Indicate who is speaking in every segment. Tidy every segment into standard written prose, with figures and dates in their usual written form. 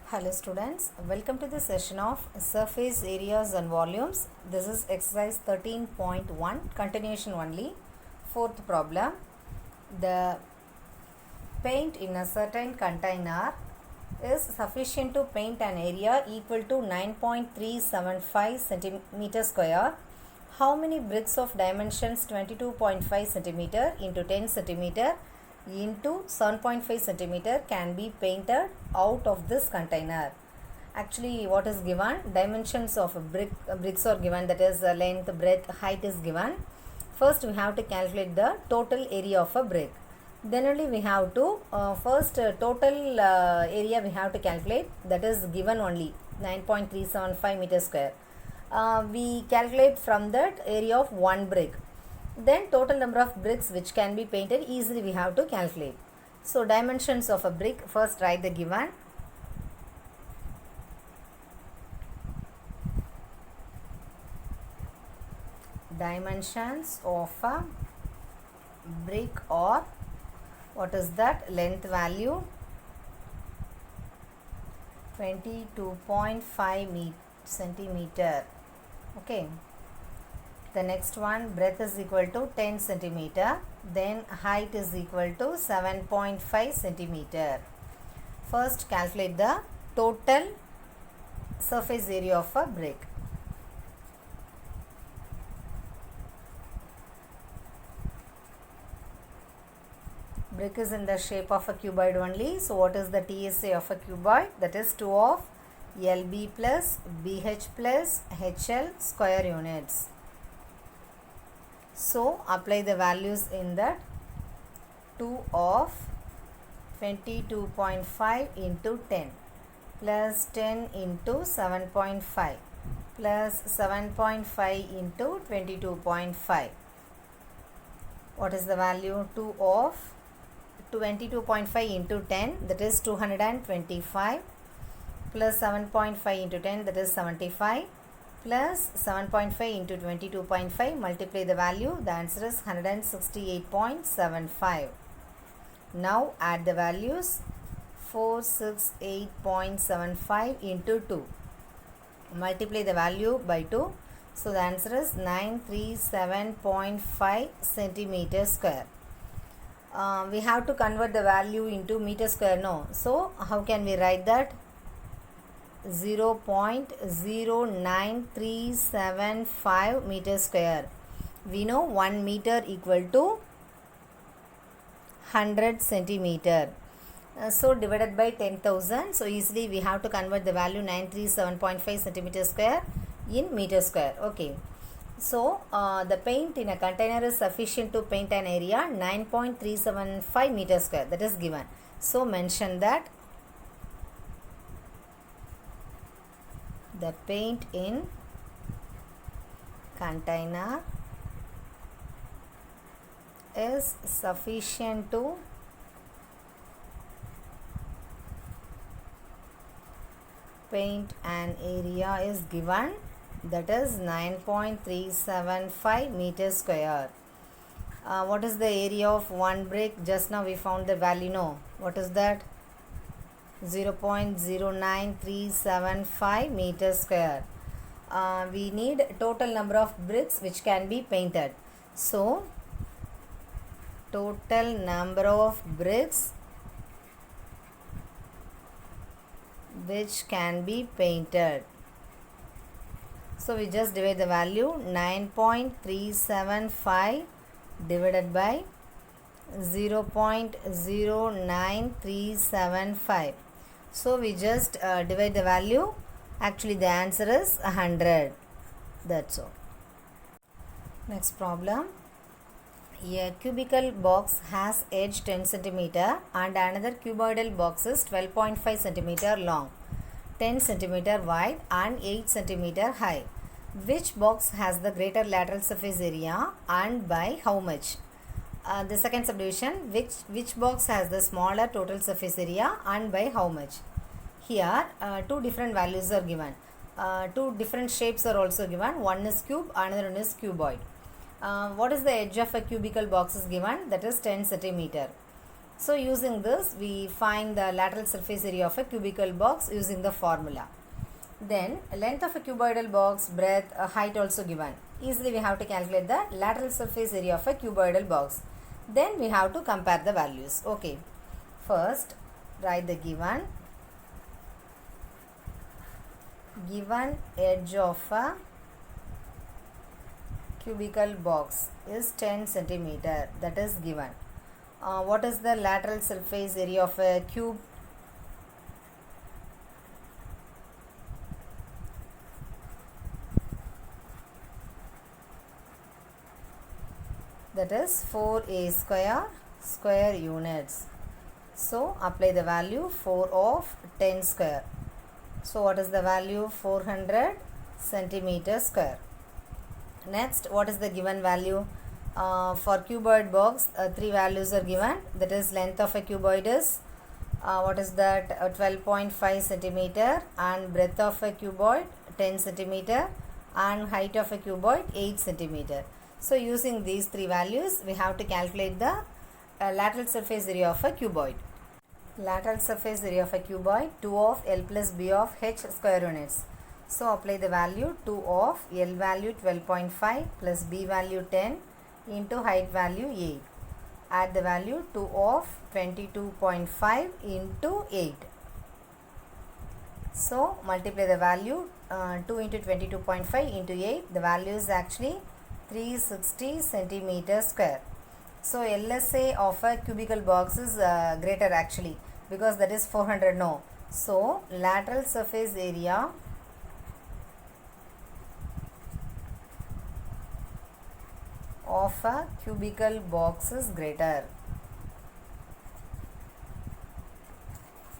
Speaker 1: Hello students, welcome to the session of surface areas and volumes. This is exercise 13.1, continuation only. Fourth problem, the paint in a certain container is sufficient to paint an area equal to 9.375 centimeter square. How many bricks of dimensions 22.5 centimeter into 10 centimeter into 7.5 centimeter can be painted out of this container? Actually, what is given? Dimensions of bricks are given, that is length, breadth, height is given. First we have to calculate the total area of a brick. Then only we have to total area we have to calculate, that is given only 9.375 meter square. We calculate from that area of one brick. Then total number of bricks which can be painted easily we have to calculate. So dimensions of a brick, first write the given. Dimensions of a brick or what is that? Length value 22.5 centimeter. Okay. The next one, breadth is equal to 10 centimeter. Then height is equal to 7.5 centimeter. First calculate the total surface area of a brick. Brick is in the shape of a cuboid only. So what is the TSA of a cuboid? That is 2 of LB plus BH plus HL square units. So apply the values in that. 2 of 22.5 into 10 plus 10 into 7.5 plus 7.5 into 22.5. What is the value? 2 of 22.5 into 10, that is 225, plus 7.5 into 10, that is 75, plus 7.5 into 22.5, multiply the value, the answer is 168.75. Now add the values. 468.75 into 2, multiply the value by 2, so the answer is 937.5 centimeter square. We have to convert the value into meter square, no? So how can we write that? 0.09375 meter square. We know 1 meter equal to 100 centimeter. So divided by 10,000. So easily we have to convert the value 937.5 centimeter square in meter square. Okay. So the paint in a container is sufficient to paint an area 9.375 meter square, that is given. So mention that the paint in container is sufficient to paint an area is given, that is 9.375 meter square. What is the area of one brick? Just now we found the value, no? What is that? 0.09375 meter square. We need total number of bricks which can be painted. So total number of bricks which can be painted. So we just divide the value 9.375 divided by 0.09375. So we just divide the value. Actually the answer is 100. That's all. Next problem. A cubical box has edge 10 centimeter and another cuboidal box is 12.5 centimeter long, 10 centimeter wide and 8 centimeter high. Which box has the greater lateral surface area and by how much? The second subdivision, which box has the smaller total surface area and by how much? Here two different values are given. Two different shapes are also given. One is cube, another one is cuboid. What is the edge of a cubical box is given? That is 10 centimeter. So using this, we find the lateral surface area of a cubical box using the formula. Then length of a cuboidal box, breadth, height also given. Easily we have to calculate the lateral surface area of a cuboidal box. Then we have to compare the values. Okay. First, write the given edge of a cubical box is 10 centimeter. That is given. What is the lateral surface area of a cube? That is 4a square units. So apply the value 4 of 10 square. So what is the value? 400 centimeter square. Next, what is the given value? For cuboid box, 3 values are given. That is length of a cuboid is what is that? 12.5 centimeter, and breadth of a cuboid 10 centimeter, and height of a cuboid 8 centimeter. So using these 3 values, we have to calculate the lateral surface area of a cuboid. Lateral surface area of a cuboid, 2 of L plus B of H square units. So apply the value 2 of L value 12.5 plus B value 10 into height value 8. Add the value 2 of 22.5 into 8. So multiply the value 2 into 22.5 into 8. The value is actually 360 centimeter square. So LSA of a cubical box is greater actually, because that is 400 no. So lateral surface area of a cubical box is greater.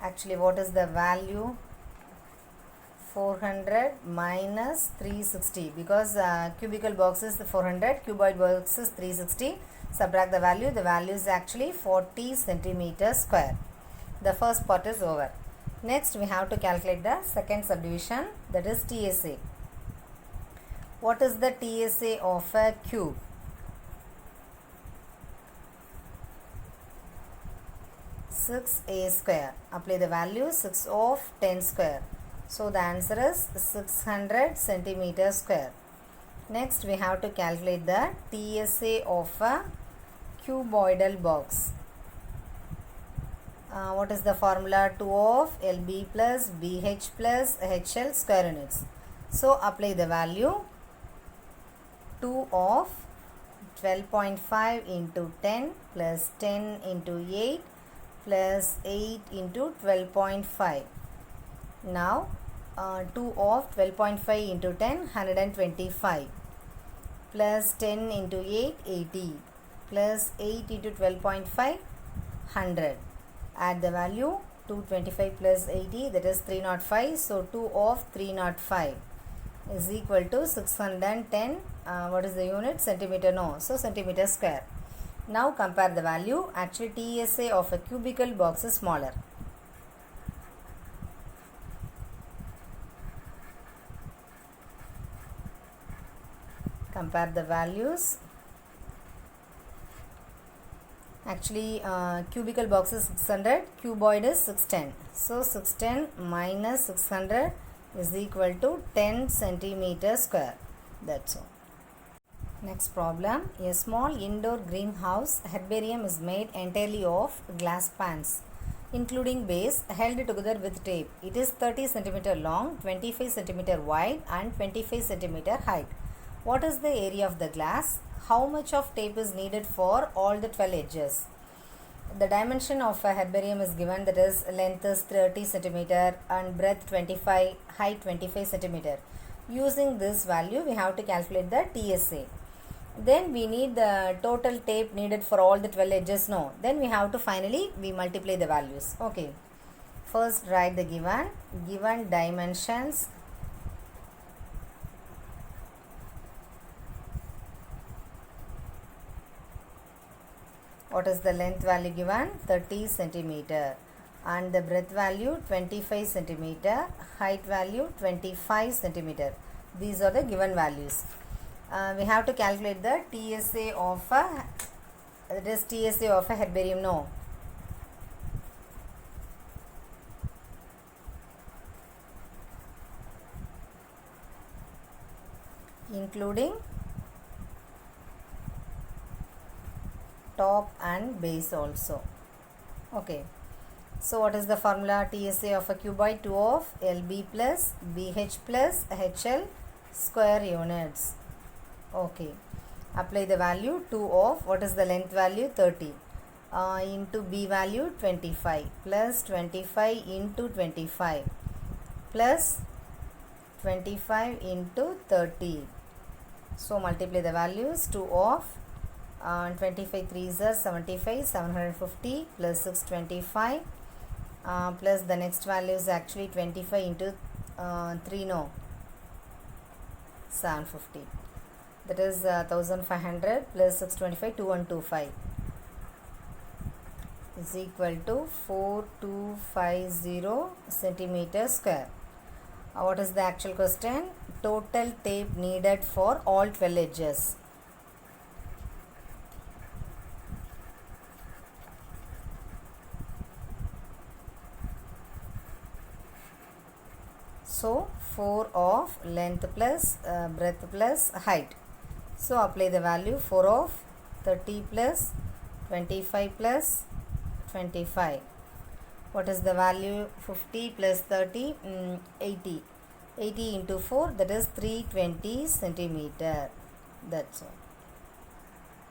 Speaker 1: Actually, what is the value? 400 minus 360, because cubical box is 400, cuboid box is 360. Subtract the value is actually 40 centimeter square. The first part is over. Next, we have to calculate the second subdivision, that is TSA. What is the TSA of a cube? (6a square). Apply the value 6 of 10 square. So the answer is 600 centimeter square. Next, we have to calculate the TSA of a cuboidal box. What is the formula? 2 of LB plus BH plus HL square units. So apply the value 2 of 12.5 into 10 plus 10 into 8 plus 8 into 12.5. Now 2 of 12.5 into 10, 125, plus 10 into 8, 80, plus 8 into 12.5, 100. Add the value 225 plus 80, that is 305. So 2 of 305 is equal to 610. What is the unit? Centimeter no. So centimeter square. Now compare the value. Actually TSA of a cubical box is smaller. Compare the values. Actually cubical box is 600, cuboid is 610. So 610 minus 600 is equal to 10 centimeter square. That's all. Next problem. A small indoor greenhouse herbarium is made entirely of glass pans, including base, held together with tape. It is 30 cm long, 25 cm wide and 25 cm height. What is the area of the glass? How much of tape is needed for all the 12 edges? The dimension of a herbarium is given, that is length is 30 cm and breadth 25, height 25 cm. Using this value, we have to calculate the TSA. Then we need the total tape needed for all the 12 edges. No. Then we have to finally we multiply the values. Okay. First write the given dimensions. What is the length value given? 30 centimeter. And the breadth value 25 centimeter. Height value 25 centimeter. These are the given values. We have to calculate the TSA of a herbarium. No. including top and base also. Okay, so what is the formula? TSA of a cuboid 2 of LB plus BH plus HL square units. Okay, apply the value 2 of, what is the length value? 30 into B value 25 plus 25 into 25 plus 25 into 30. So multiply the values. 2 of 25 3s are 75, 750 plus 625 plus the next value is actually 25 into 3, no, 750. That is 1500 plus 625, 2125 is equal to 4250 centimeter square. What is the actual question? Total tape needed for all 12 edges. So 4 of length plus breadth plus height. So apply the value 4 of 30 plus 25 plus 25. What is the value? 50 plus 30, 80. 80 into 4, that is 320 centimeter. That's all.